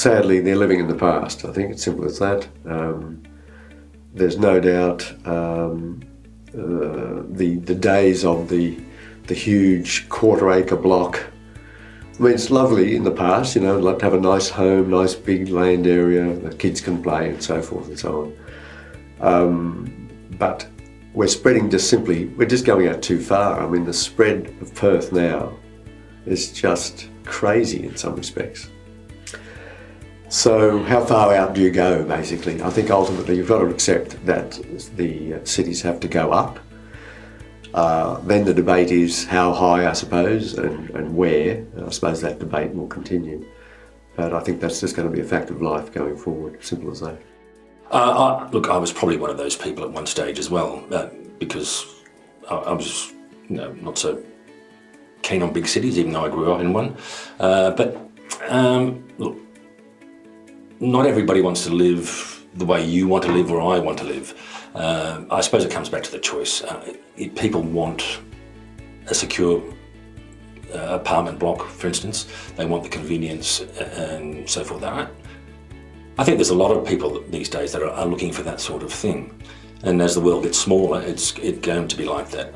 sadly, they're living in the past. I think it's simple as that. There's no doubt the days of the huge quarter-acre block. I mean, it's lovely in the past, you know, like to have a nice home, nice big land area, the kids can play and so forth and so on. But we're spreading we're just going out too far. I mean, the spread of Perth now is just crazy in some respects. So how far out do you go, basically? I think ultimately you've got to accept that the cities have to go up. Then the debate is how high, I suppose, and where. I suppose that debate will continue. But I think that's just going to be a fact of life going forward, simple as that. Look, I was probably one of those people at one stage as well, because I was not so keen on big cities, even though I grew up in one. Look, not everybody wants to live the way you want to live or I want to live. I suppose it comes back to the choice. People want a secure apartment block, for instance. They want the convenience and so forth. I think there's a lot of people these days that are looking for that sort of thing. And as the world gets smaller, it's going to be like that.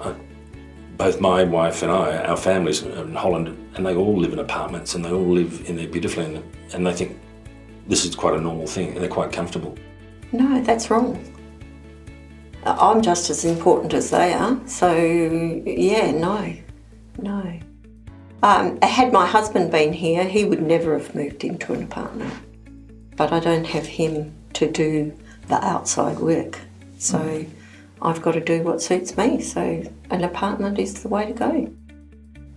Both my wife and I, our families are in Holland, and they all live in apartments and they all live in there beautifully, and they think this is quite a normal thing and they're quite comfortable. No, that's wrong. I'm just as important as they are, so yeah, no. Had my husband been here, he would never have moved into an apartment. But I don't have him to do the outside work, so I've got to do what suits me, so an apartment is the way to go.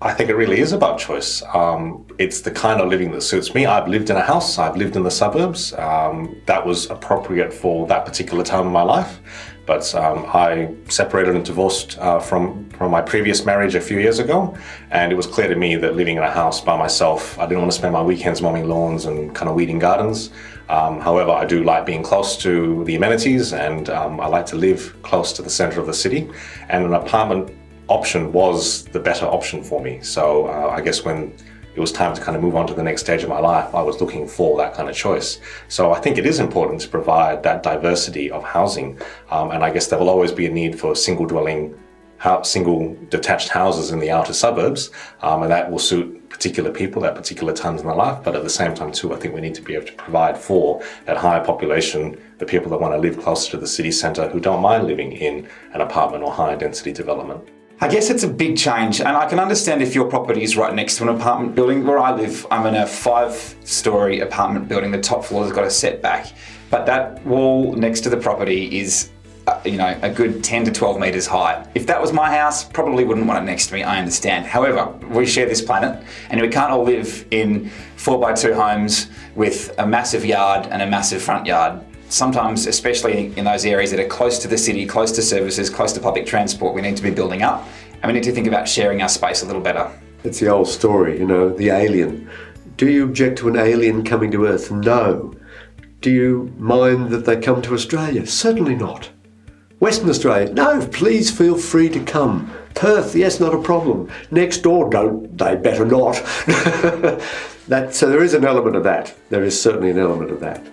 I think it really is about choice. It's the kind of living that suits me. I've lived in a house, I've lived in the suburbs. That was appropriate for that particular time in my life. But I separated and divorced from my previous marriage a few years ago, and it was clear to me that living in a house by myself, I didn't want to spend my weekends mowing lawns and kind of weeding gardens. However, I do like being close to the amenities, and I like to live close to the centre of the city, and an apartment option was the better option for me. So I guess when it was time to kind of move on to the next stage of my life, I was looking for that kind of choice. So I think it is important to provide that diversity of housing, and I guess there will always be a need for single detached houses in the outer suburbs, and that will suit particular people at particular times in their life. But at the same time too, I think we need to be able to provide for that higher population, the people that want to live closer to the city centre, who don't mind living in an apartment or higher density development. I guess it's a big change, and I can understand if your property is right next to an apartment building. Where I live, I'm in a 5-storey apartment building. The top floor has got a setback, but that wall next to the property is a good 10 to 12 metres high. If that was my house, probably wouldn't want it next to me, I understand. However, we share this planet, and we can't all live in 4x2 homes with a massive yard and a massive front yard. Sometimes, especially in those areas that are close to the city, close to services, close to public transport, we need to be building up, and we need to think about sharing our space a little better. It's the old story, the alien. Do you object to an alien coming to Earth? No. Do you mind that they come to Australia? Certainly not. Western Australia? No, please feel free to come. Perth? Yes, not a problem. Next door? Don't, they better not. So there is an element of that. There is certainly an element of that.